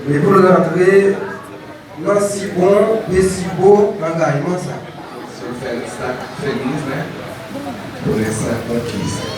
Mais pour rentrer, non si bon et si beau engagement ça. Se está feliz, né? Por essa conquista.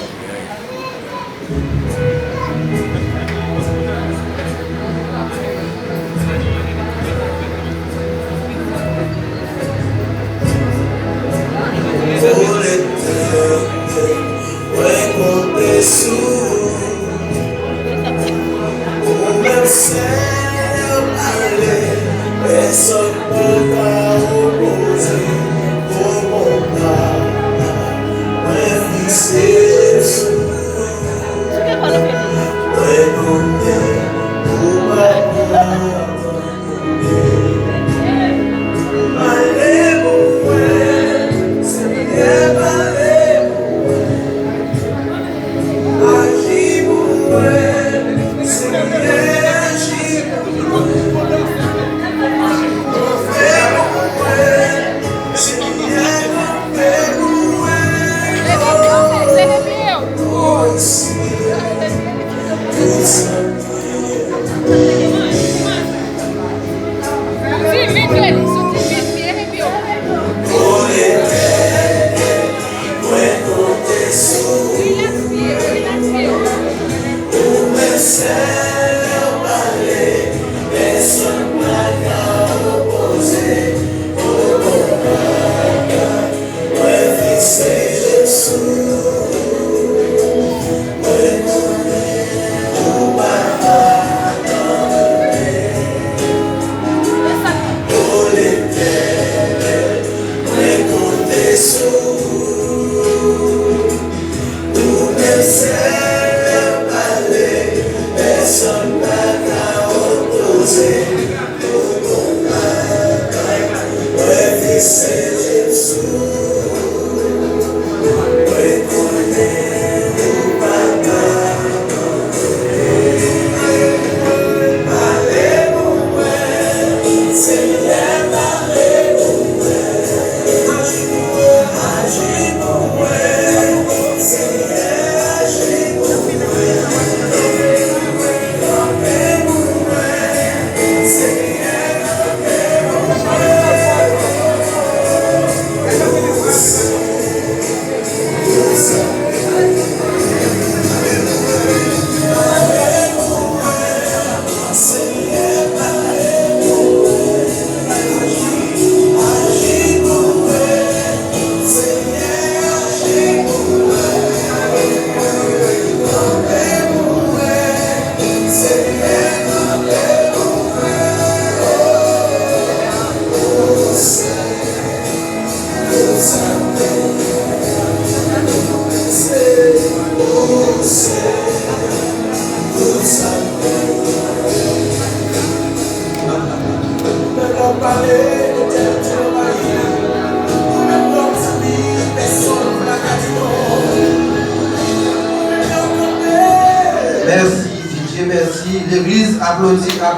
Merci Didier, merci. L'église applaudit, Frère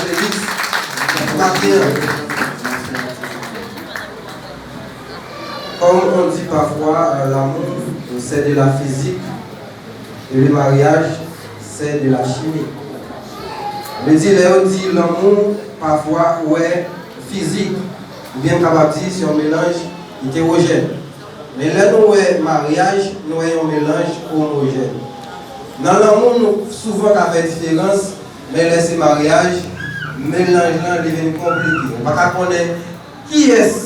Félix. Comme on dit parfois, l'amour, c'est de la physique et le mariage, c'est de la chimie. Mais on dit l'amour, parfois, ouais, physique, ou bien capable de dire, c'est un mélange hétérogène. Mais là, nous, mariage, nous avons un mélange homogène. Dans l'amour, nous souvent fait différence, mais laisser mariage, mélange là devient compliqué. On ne va pas connaître qui est-ce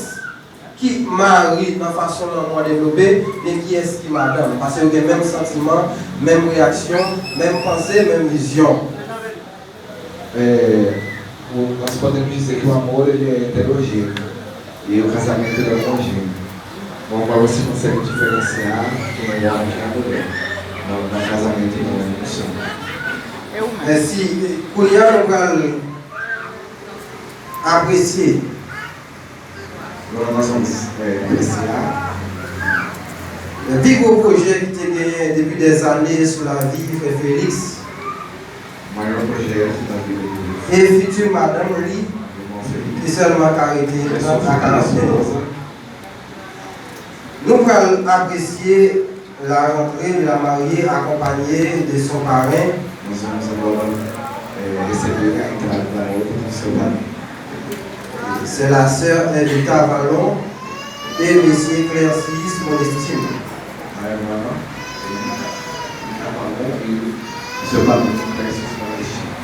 qui marie dans la façon dont on développé et qui est-ce qui madame. Parce qu'il y a le même sentiment, même réaction, même pensée, même vision. Nós podemos dizer que o amor ele é heterogêneo e o casamento ele é homogêneo. Bom, para você consegue diferenciar quem é homem e quem é mulher. No casamento e no sonho. Si Kounia nous allons apprécier. Agora nós vamos apreciar Le plus gros projet qui était gagné depuis des années sur la vie, Frère Félix. o maior projeto da vida de Et future Madame Lee, irmão Felipe. qui seulement carité à 41 ans. Nous allons apprécier la rentrée de la mariée accompagnée de son parrain. Nós vamos agora receber a entrada da outra no seu caminho. C'est la sœur Evita Vallon et Monsieur Cléancis Modestine. A irmã Avalon e seu caminho Cléancis Modestine.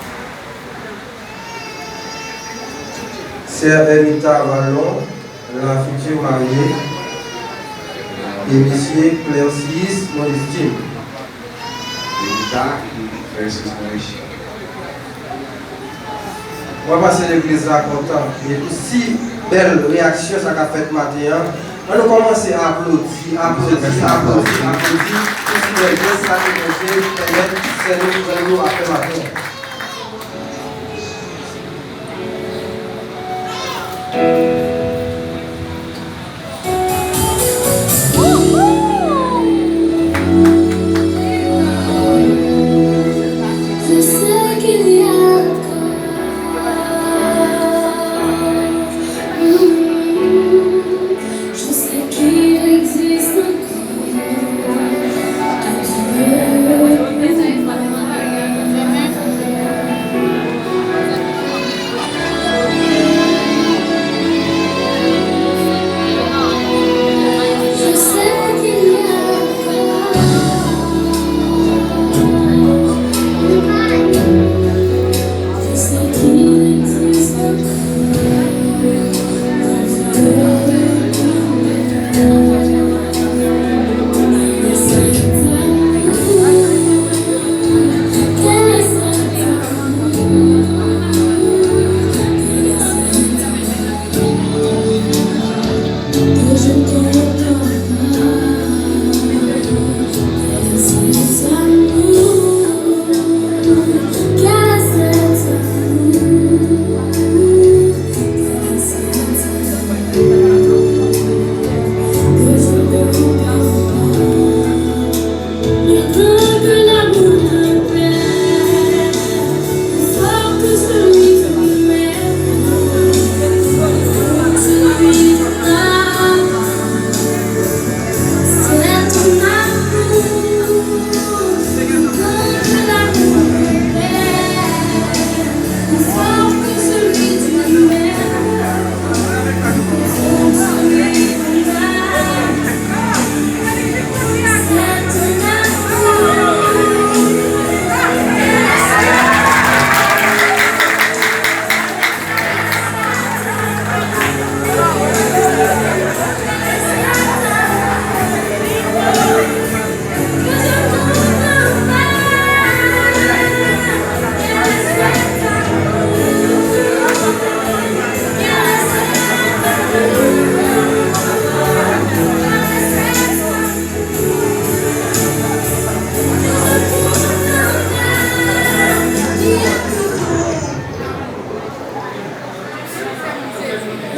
Sœur Evita Vallon, la future mariée, et Monsieur Cléancis Modestine. Evita e Cléancis Modestine. On va passer l'église là content. Et aussi belle réaction ça qu'a fait matin. On va commencer à applaudir, applaudir. Pour l'église ça qui nous permettre c'est nous après matin.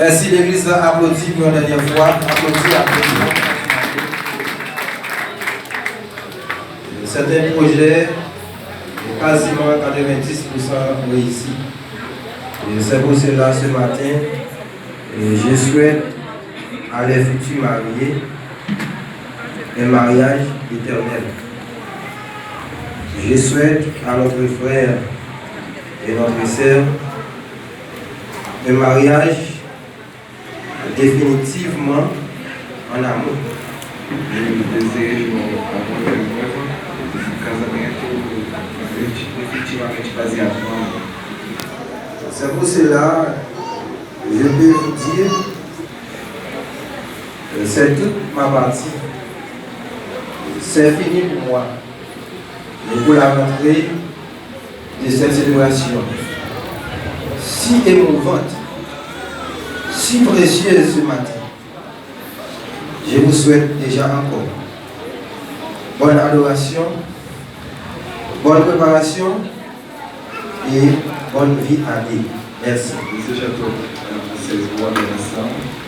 Merci l'église applaudit pour la dernière fois. Applaudit. C'est un projet quasiment 90% réussi. Et c'est pour cela ce matin, je souhaite à les futurs mariés un mariage éternel. Je souhaite à notre frère et notre sœur un mariage définitivement en amour. Eu desejo a outra noiva um casamento definitivamente baseado no amor. C'est pour cela je peux vous dire que c'est toute ma partie. C'est fini pour moi. Et pour la rentrée de cette célébration si émouvante, si précieuse ce matin, je vous souhaite déjà encore bonne adoration, bonne préparation et bonne vie à Dieu. Merci. Desejo a todos vocês boa adoração.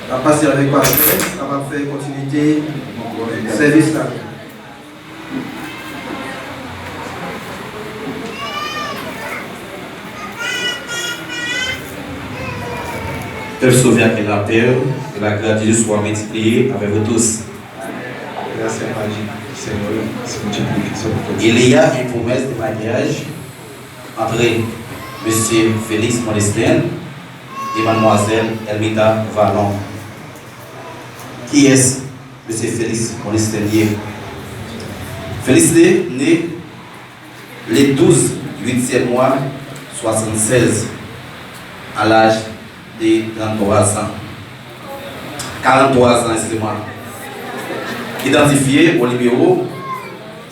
On va passer avec pasteur, on va faire continuité service là. Père Sauveur et la paix, que la grâce de Dieu soit multipliée avec vous tous. Graça e a paz do Senhor se multiplique sobre todos. Il y a une promesse de mariage entre Monsieur Félix Modestin et Mademoiselle Elmita Vallon. Qui est Monsieur Félix Modestin? Félix est né le 12 8e mois 76 à l'âge de 33 ans. 43 ans, excusez-moi. Identifié au numéro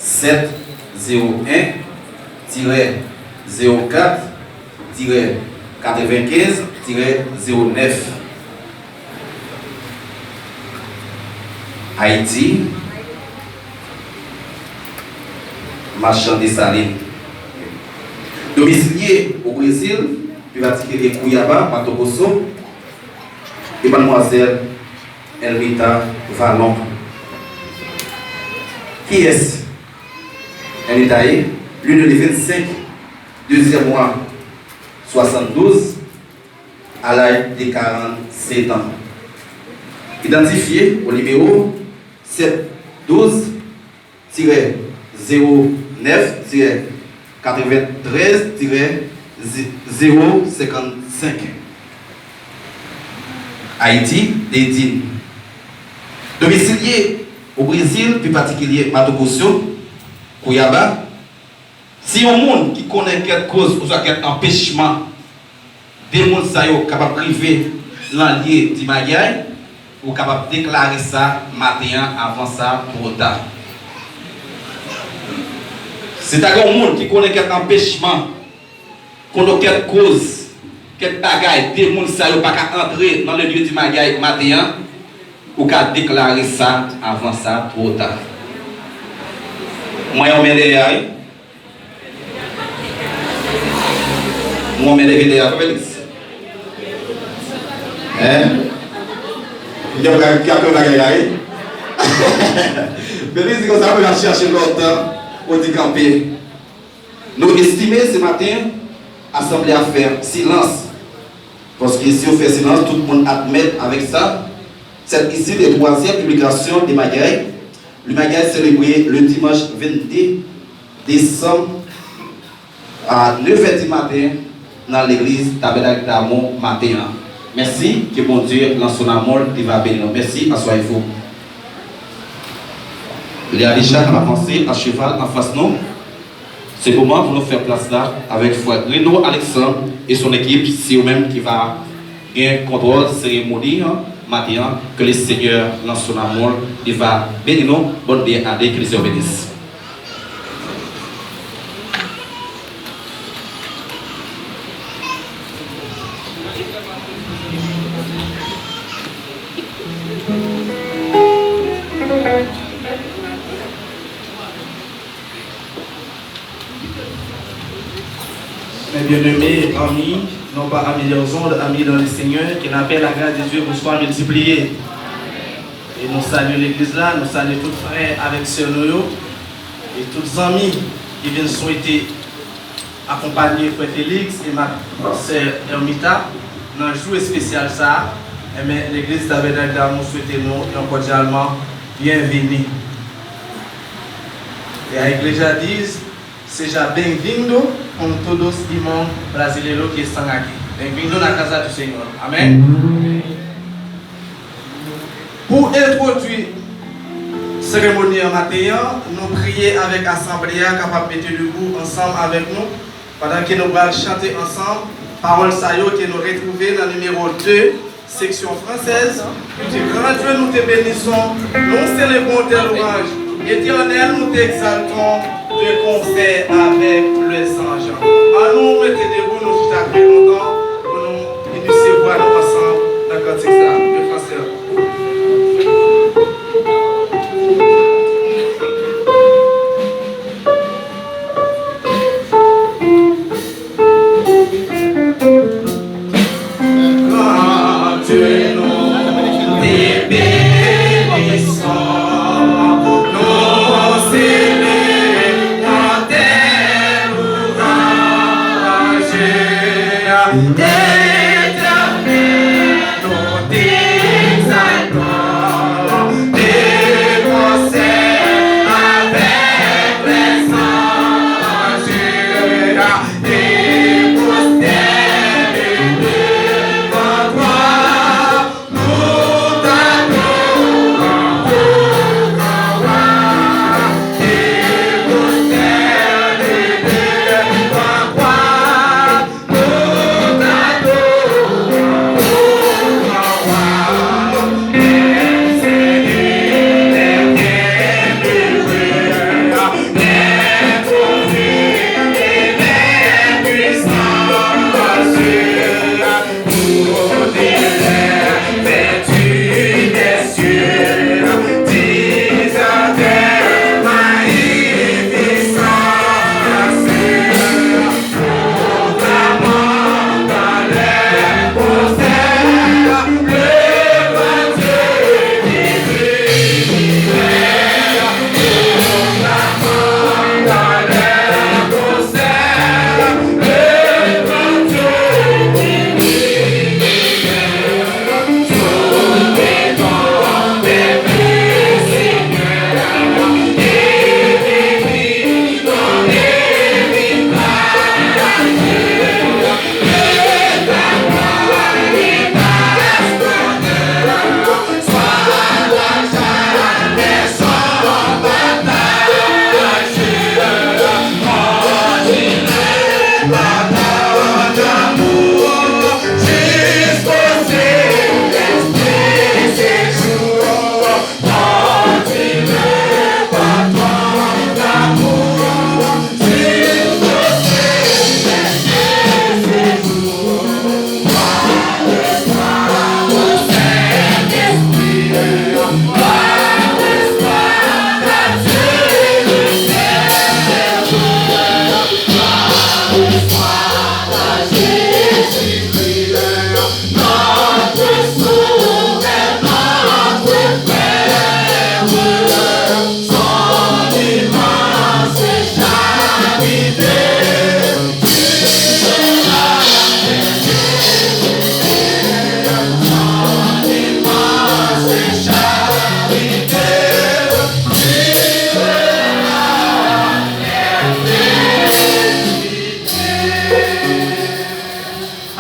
701-04-95-09. Haïti, marchand des salines. Domicilié au Brésil, plus particulièrement Cuiabá, Mato Grosso, et Mademoiselle Elmita Vallon. Qui est-ce? Elmita est l'une des 25, deuxième mois 72 à l'âge de 47 ans. Identifié au numéro 712-09-93-055. Haïti, Dédine. Domicilié au Brésil, plus particulier Mato Grosso, Cuiabá. Si un monde qui connaît quelque cause ou soit quel empêchement, des gens capables de priver l'allié d'Imagay, ou capable de déclarer ça matin avant ça pour tard. C'est un monde qui connaît quel empêchement, qu'on quelle cause, quelle bagaille, des gens qui ne pas entrer dans le lieu d'Imagay matin, ou qu'à déclarer ça avant ça trop tard. Moi, on met les ailes. Moi, on met les ailes. Hein? Il y a quelqu'un qui a gagné. Mais les gens va chercher longtemps pour décamper. Nous estimons ce matin, assemblée à faire silence. Parce que si on fait silence, tout le monde admet avec ça. C'est ici la troisième publication de Magaï. Le Magaï célébré le dimanche 22 décembre à 9h du matin dans l'église Tabernacle d'Amont matin. Merci, que bon Dieu lance son amour, il va bénir. Merci, assoyez-vous. Il y a déjà avancé à cheval en face de nous. C'est le moment pour nous faire place là avec frère Renaud Alexandre et son équipe. C'est eux-mêmes qui va bien contrôle cérémonie matin. Que le Seigneur lance son amour, il va bénir nous. Bonne année, que les Dieu bénisse. Mes bien-aimés, amis, non pas amis dans ondes, amis dans le Seigneur, qui n'appelle la grâce de Dieu pour soit multipliée. Et nous saluons l'église là, nous saluons tous frères avec sœurs nous et tous les amis qui viennent souhaiter accompagner frère Félix et ma sœur Ermita dans un jour spécial ça. Mais l'église Tabernacle d'Amont souhaite nous cordialement bienvenue. Et a igreja diz: seja bem-vindo com todos os irmãos brasileiros que estão aqui. Bem-vindo na casa do Senhor. Amém? Pour introduire la cérémonie en matin, nous prions avec l'assemblée capable de mettre debout ensemble avec nous pendant que nous allons chanter ensemble parole sayo que nous retrouvons dans le numéro 2, section française. Du grand Dieu, nous te bénissons, nous célébrons tes louanges. Éternel, nous t'exaltons de concert avec les anges. À nous, mettez debout, nous juste après longtemps pour nous initier voir ensemble dans le cantique de français. Te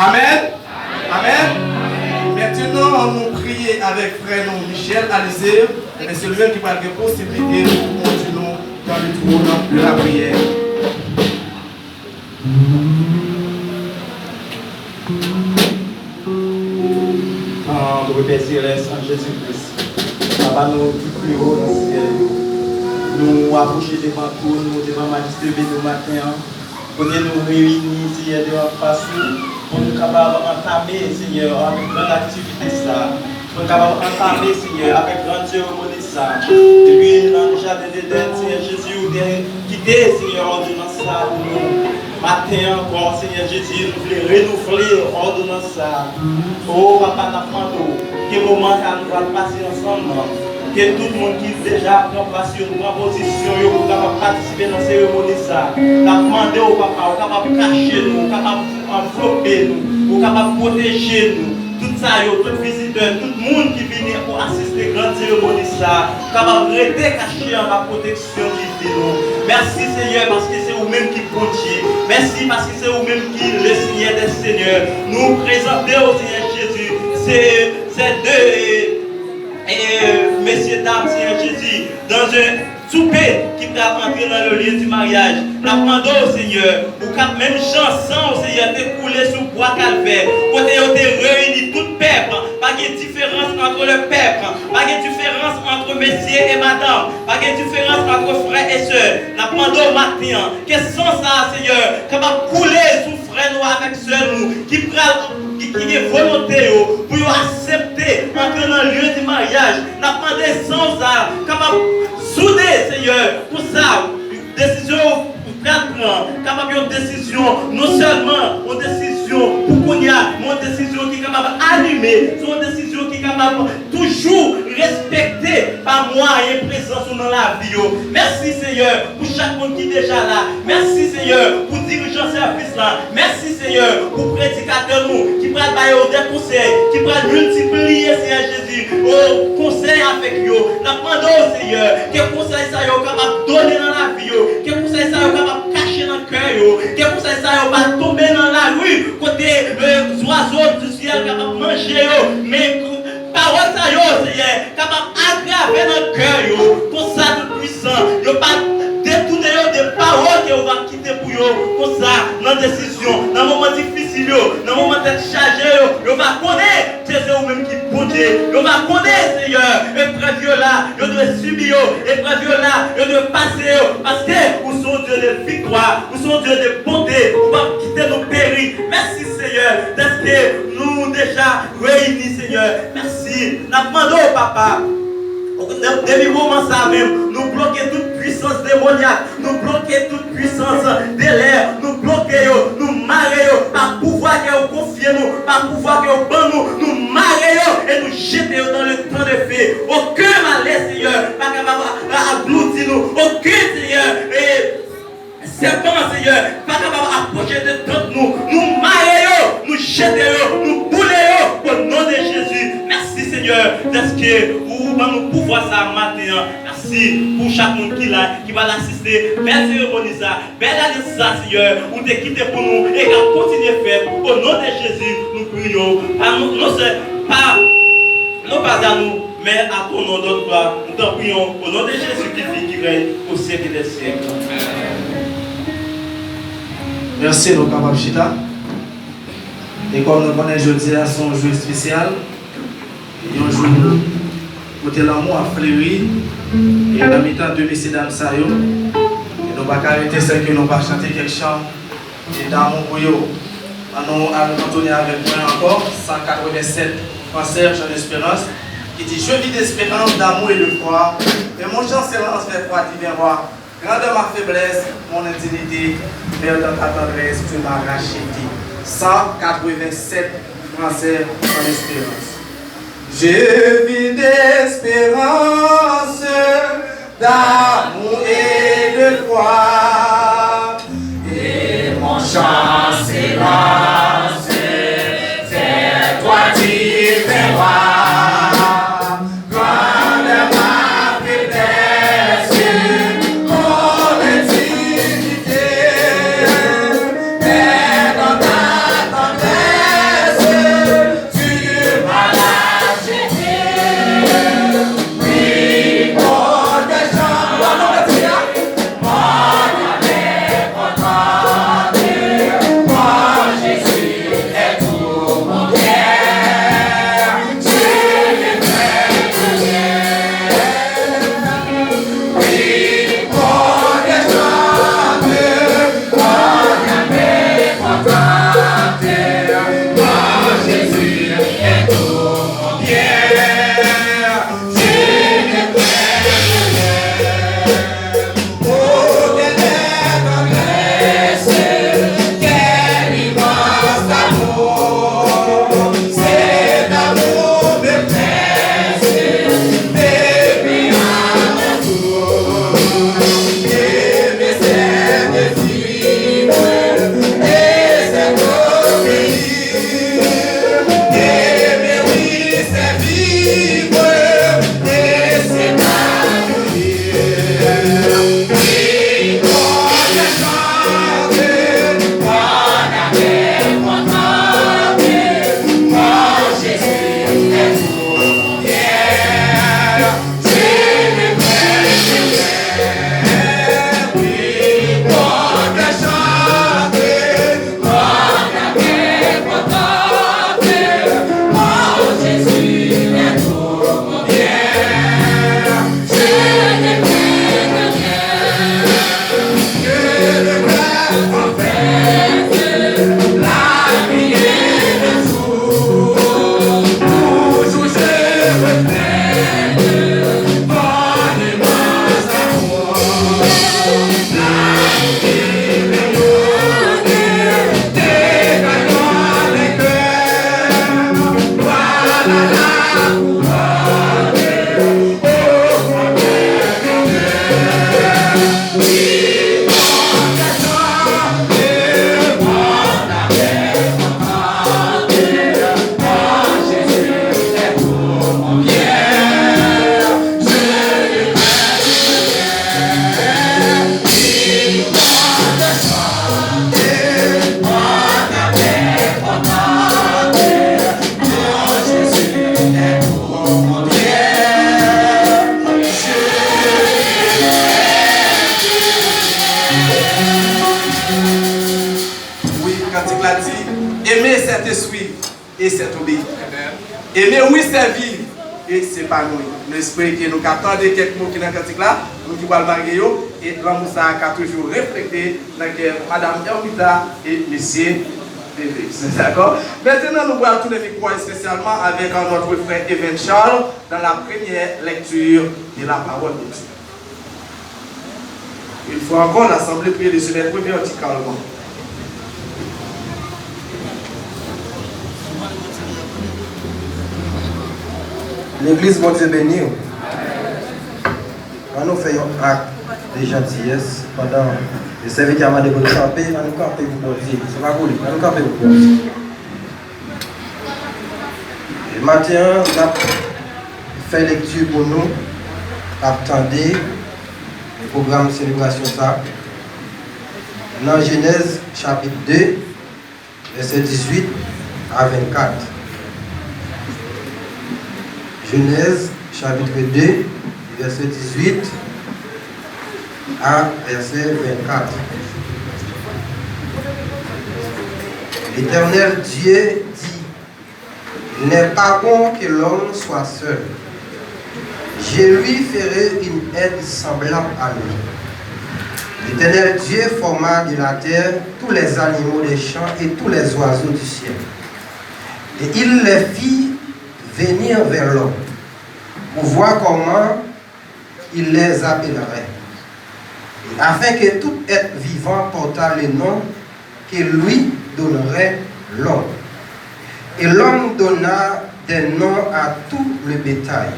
Amen. Amen. Maintenant, nous prions avec frère Michel Alizé, mais c'est lui qui va avoir la possibilité de continuer dans le trône de la prière. Nous remercions en Jésus-Christ. Papa, nous plus haut dans le ciel. Nous approcher devant tout, nous devant Majesté nous matin. Pour nous réunir, Seigneur, devant face pour nous capables d'entamer, Seigneur, avec grande activité ça. Pour nous capables d'entamer, Seigneur, avec grande cérémonie ça. Depuis dans le jardin d'Éden, Seigneur Jésus, vous avez quitté, Seigneur, ordonnance ça pour nous. Matin encore, Seigneur Jésus, nous voulons renouveler l'ordonnance ça. Oh, Papa, nous demandons quel moment nous allons passer ensemble. Que tout le monde qui déjà prend passion, prend position, pour participer dans la cérémonie ça. Nous demandons au Papa, capable de cacher nous, capable d'envelopper nous, capable de protéger nous. Tout ça, tout visiteur, tout le monde qui vient pour assister à la grande cérémonie ça, capable de rester caché en ma protection divine. Merci Seigneur parce que c'est vous-même qui comptez. Merci parce que c'est vous-même qui le Seigneur des Seigneurs. Nous présentons au Seigneur Jésus ces deux messieurs, dames, Seigneur Jésus, dans un souper qui va rentrer dans le lieu du mariage. Nous demandons au Seigneur, pour que même chanson, au Seigneur, te couler sous bois calvaire, pour te réunir tout peuple, pas de différence entre le peuple, pas de différence entre messieurs et madame, pas de différence entre frères et sœurs. Nous demandons maintenant, que sans ça, Seigneur, capable de couler sous frères nous avec sœurs nous, qui est volonté pour accepter entrer dans le lieu du mariage. Nous demandons sans ça, capable souder, Seigneur, pour ça, décision capable de décision, non seulement une décision pour qu'on y a, mais une décision qui est capable d'animer, une décision qui est capable toujours respecter par moi et présence dans la vie. Merci Seigneur pour chaque monde qui est déjà là. Merci Seigneur pour dirigeant service là. Merci Seigneur pour prédicateur nous qui prennent des conseils, qui prennent multiplier Seigneur Jésus au conseil avec eux. Nous demandons Seigneur que conseil ça est capable de donner dans la vie, que conseil ça est capable de cacher dans le cœur, que conseil ça est pas tomber dans la rue côté les oiseaux du ciel capable de manger, mais parole ça Seigneur capable d'aggraver dans le cœur, pour ça tout puissant, yo pas détourner des paroles que vous va quitter pour eux, pour ça dans décision, dans moment difficile, dans moment d'être chargé, vous va connaître c'est vous-même qui bouge, vous va connaître Seigneur, épreuve là, vous devez subir, épreuve là, vous devez passer, parce que vous sommes Dieu de victoire, vous sommes Dieu de bonté, vous va quitter nos périls. Merci Seigneur, parce que nous déjà réunis Seigneur, merci, nous demandons Papa. Depuis moment ça même, nous bloquons toute puissance démoniaque, nous bloquons toute puissance de l'air, nous bloquons, nous marrer, par pouvoir que vous confiez nous, par pouvoir que vous bandez nous marrer et nous jetons dans le temps de feu. Aucun malheur, Seigneur, pas capable d'abloutir nous, aucun Seigneur, serpent, Seigneur, pas capable d'approcher de nous, nous marrer, nous jetons, nous boulons au nom de Jésus. Merci Seigneur, parce que vous nous pouvoir ça matin. Merci pour chaque monde qui va l'assister. Belle cérémonie ça, belle année ça, Seigneur. Vous te quittez pour nous et qu'on continue à faire. Au nom de Jésus, nous prions. Non pas à nous, mais à ton nom de gloire. Nous t'en prions au nom de Jésus qui vit, qui règne au siècle des siècles. Merci, nos capables Chita. Et comme nous connaissons jeudi à son jeu spécial, il y a un jour côté l'amour a fleuri et dans le temps de messieurs dames ça yo et nous pas arrêter celle que nous pas chanter quelques chants et d'amour pour yo. Nous allons continuer avec moi encore 187 Français Jean d'Espérance qui dit je vis d'espérance, d'amour et de foi et mon chant s'élance vers toi divin roi. Grandeur ma faiblesse, mon indignité, mais dans ta tendresse tu m'as racheté. 187 Français Jean d'Espérance. Je vis d'espérance, d'amour et de foi, et mon chant s'élance vers toi divin roi. Tendresse Aimer, c'est te suivre et c'est obéir. Aimer, oui, c'est vivre et c'est pas nous. Nous espérons que nous captons quelques mots qui sont dans le cantique là, nous qui allons marier et l'amour ça a toujours reflété dans Madame Hermita et Monsieur Félix. D'accord? Maintenant, nous allons tourner le micro spécialement avec notre frère Evan Charles dans la première lecture de la parole de Dieu. Une fois encore, l'Assemblée prie de se mettre verticalement. L'église, mon Dieu béni. Quand nous faisons un acte de gentillesse pendant le service qui a demandé de camper, nous camper pour Dieu. C'est pas pour lui, nous camper pour Dieu. Le matin, on a fait lecture pour nous, attendez le programme de célébration ça. Dans Genèse chapitre 2, verset 18 à 24. Genèse chapitre 2, verset 18 à verset 24. L'Éternel Dieu dit, il n'est pas bon que l'homme soit seul. Je lui ferai une aide semblable à lui. L'Éternel Dieu forma de la terre tous les animaux des champs et tous les oiseaux du ciel. Et il les fit venir vers l'homme pour voir comment il les appellerait. Et afin que tout être vivant portât le nom que lui donnerait l'homme. Et l'homme donna des noms à tout le bétail,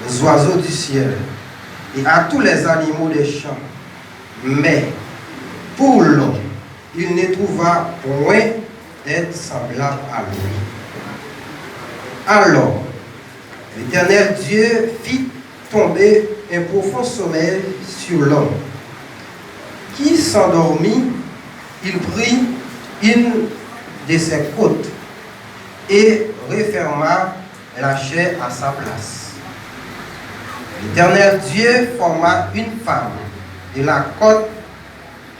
aux oiseaux du ciel et à tous les animaux des champs. Mais pour l'homme, il ne trouva point d'être semblable à lui. Alors, l'Éternel Dieu fit tomber un profond sommeil sur l'homme, qui s'endormit. Il prit une de ses côtes et referma la chair à sa place. L'Éternel Dieu forma une femme de la côte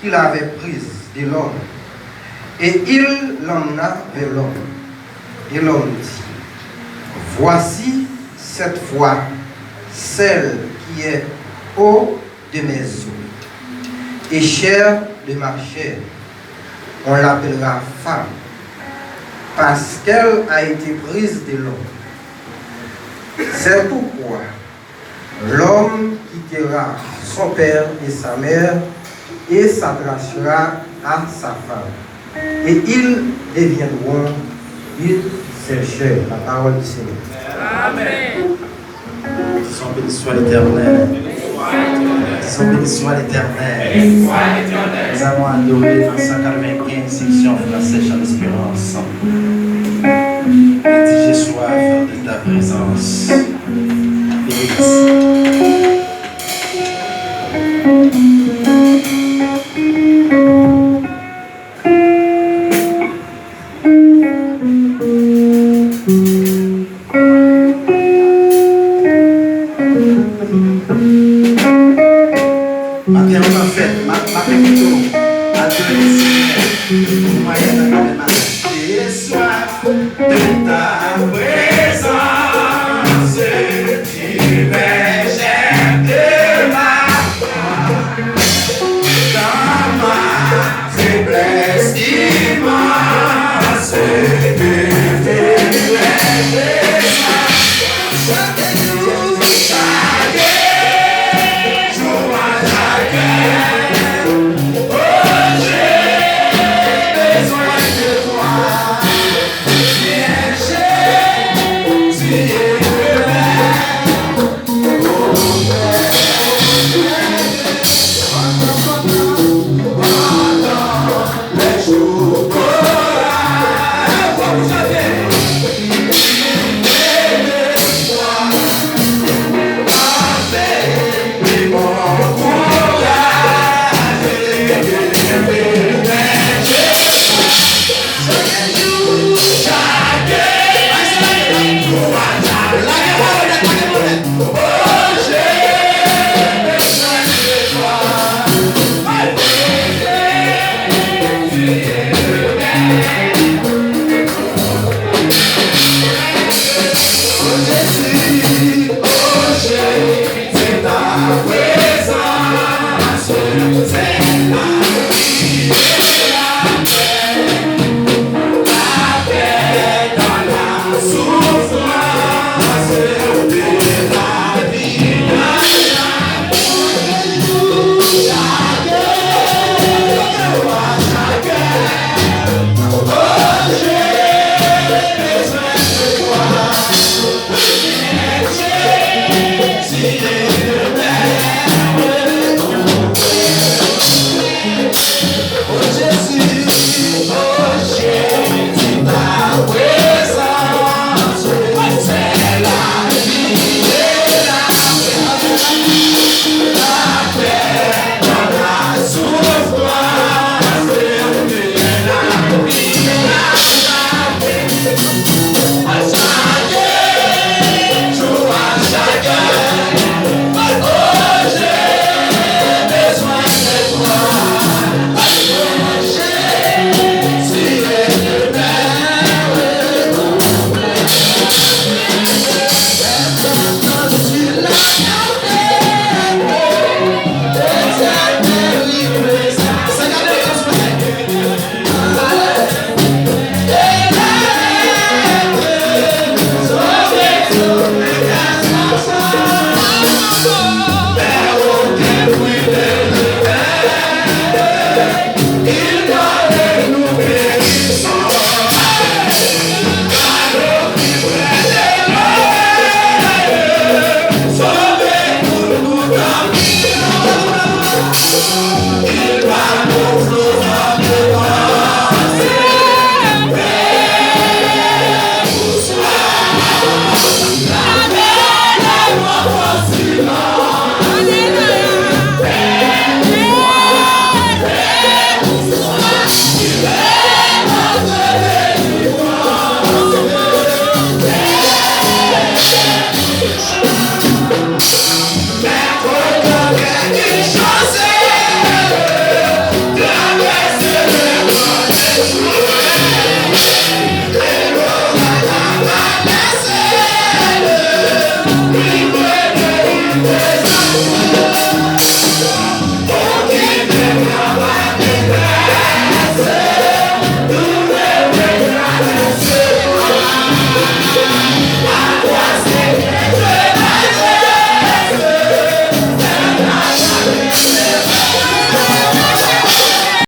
qu'il avait prise de l'homme, et il l'emmena vers l'homme. Et l'homme dit, voici cette fois celle qui est haut de mes os et chair de ma chair. On l'appellera femme, parce qu'elle a été prise de l'homme. C'est pourquoi l'homme quittera son père et sa mère et s'attachera à sa femme. Et ils deviendront une seule chair. La parole du Seigneur. Amen. Disons béni soit l'Éternel. Disons béni soit l'Éternel. Nous allons adorer dans 195 section français Chant d'Espérance. Et dis, j'ai soif de ta présence. J'ai soif de ta présence.